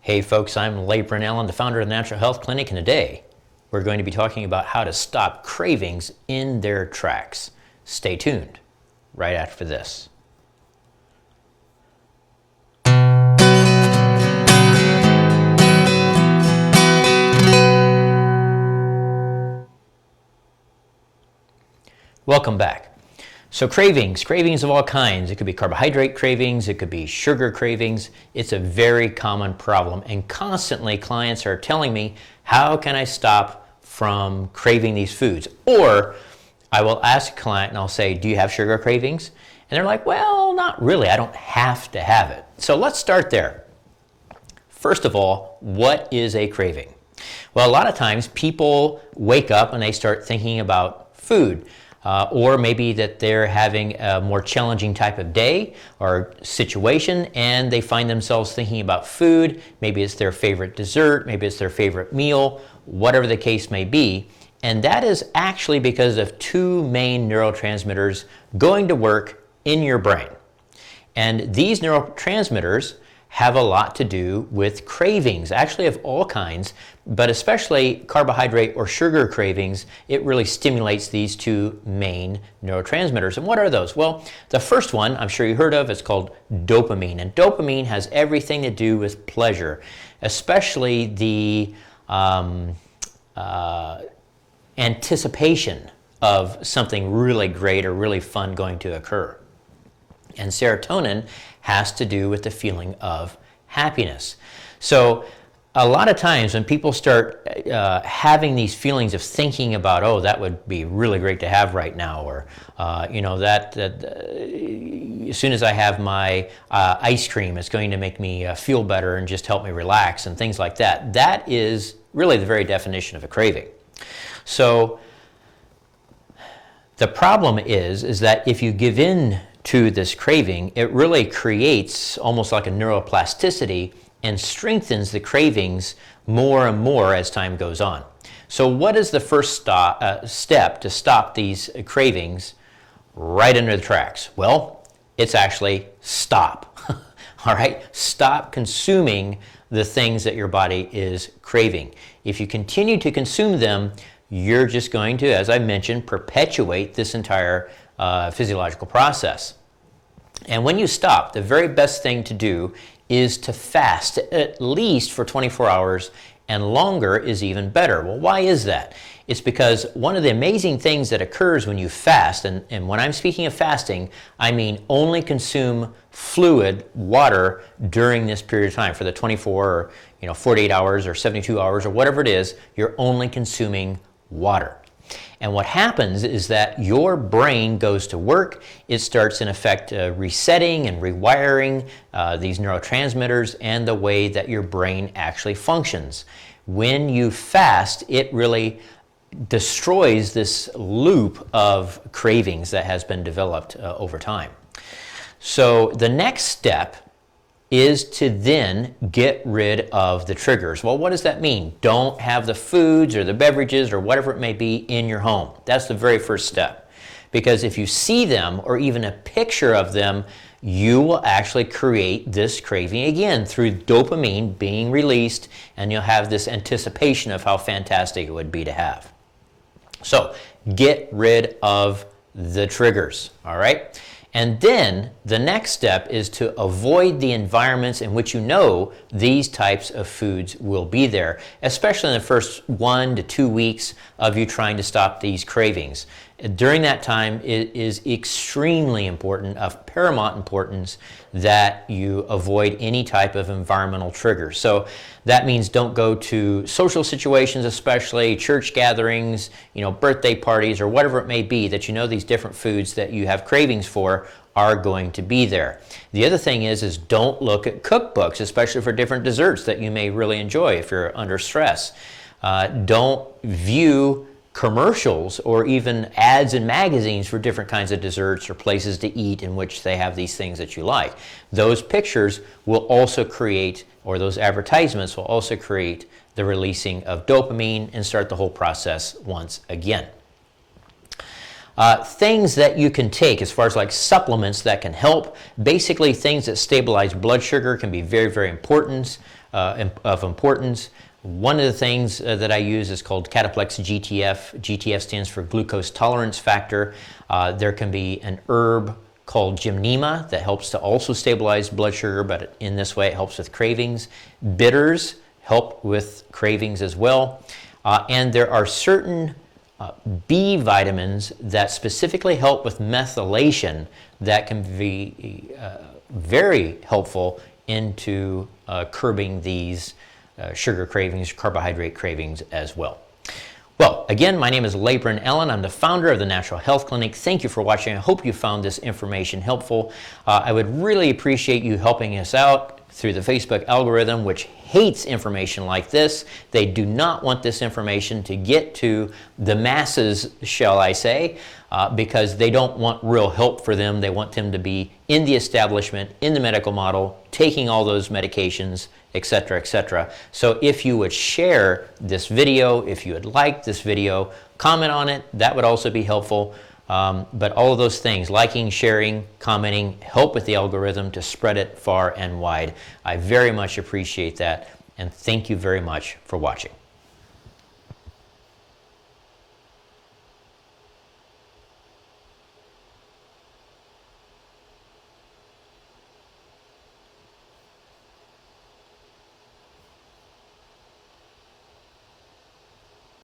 Hey folks, I'm Labron, the founder of the Natural Health Clinic, and today we're going to be talking about how to stop cravings in their tracks. Stay tuned right after this. Welcome back. So cravings of all kinds. It could be carbohydrate cravings, it could be sugar cravings. It's a very common problem, and constantly clients are telling me, how can I stop from craving these foods? Or I will ask a client and I'll say, do you have sugar cravings? And they're like, well, not really, I don't have to have it. So let's start there. First of all, what is a craving? Well, a lot of times people wake up and they start thinking about food. Or maybe that they're having a more challenging type of day or situation and they find themselves thinking about food. Maybe it's their favorite dessert, maybe it's their favorite meal, whatever the case may be. And that is actually because of two main neurotransmitters going to work in your brain. And these neurotransmitters have a lot to do with cravings, actually of all kinds, but especially carbohydrate or sugar cravings. It really stimulates these two main neurotransmitters. And what are those? Well, the first one I'm sure you heard of is called dopamine. And dopamine has everything to do with pleasure, especially the anticipation of something really great or really fun going to occur. And serotonin has to do with the feeling of happiness. So a lot of times when people start having these feelings of thinking about, oh, that would be really great to have right now, or as soon as I have my ice cream, it's going to make me feel better and just help me relax and things like that. That is really the very definition of a craving. So the problem is that if you give in to this craving, it really creates almost like a neuroplasticity and strengthens the cravings more and more as time goes on. So what is the first step to stop these cravings right under the tracks? Well, it's actually stop. All right, stop consuming the things that your body is craving. If you continue to consume them, you're just going to, as I mentioned, perpetuate this entire physiological process. And when you stop, the very best thing to do is to fast, at least for 24 hours, and longer is even better. Well, why is that? It's because one of the amazing things that occurs when you fast, and when I'm speaking of fasting, I mean only consume fluid, water, during this period of time. For the 24 or 48 hours or 72 hours or whatever it is, you're only consuming water. And what happens is that your brain goes to work. It starts, in effect, resetting and rewiring these neurotransmitters and the way that your brain actually functions. When you fast, it really destroys this loop of cravings that has been developed over time. So the next step is to then get rid of the triggers. Well, what does that mean? Don't have the foods or the beverages or whatever it may be in your home. That's the very first step. Because if you see them or even a picture of them, you will actually create this craving again through dopamine being released, and you'll have this anticipation of how fantastic it would be to have. So get rid of the triggers, all right? And then the next step is to avoid the environments in which you know these types of foods will be there, especially in the first 1 to 2 weeks of you trying to stop these cravings. During that time, it is extremely important, of paramount importance, that you avoid any type of environmental triggers. So that means don't go to social situations, especially church gatherings, birthday parties, or whatever it may be, that you know these different foods that you have cravings for are going to be there. The other thing is don't look at cookbooks, especially for different desserts that you may really enjoy if you're under stress. Don't view commercials or even ads in magazines for different kinds of desserts or places to eat in which they have these things that you like. Those pictures will also create, or those advertisements will also create, the releasing of dopamine and start the whole process once again. Things that you can take as far as like supplements that can help. Basically, things that stabilize blood sugar can be very, very important, of importance. One of the things that I use is called Cataplex GTF. GTF stands for glucose tolerance factor. There can be an herb called gymnema that helps to also stabilize blood sugar, but in this way it helps with cravings. Bitters help with cravings as well. And there are certain B vitamins that specifically help with methylation that can be very helpful into curbing these sugar cravings, carbohydrate cravings as well. Well, again, my name is Labron Ellen. I'm the founder of the Natural Health Clinic. Thank you for watching. I hope you found this information helpful. I would really appreciate you helping us out through the Facebook algorithm, which hates information like this. They do not want this information to get to the masses, shall I say, because they don't want real help for them. They want them to be in the establishment, in the medical model, taking all those medications, etc., etc. So if you would share this video, if you would like this video, comment on it, that would also be helpful. But all of those things, liking, sharing, commenting, help with the algorithm to spread it far and wide. I very much appreciate that, and thank you very much for watching.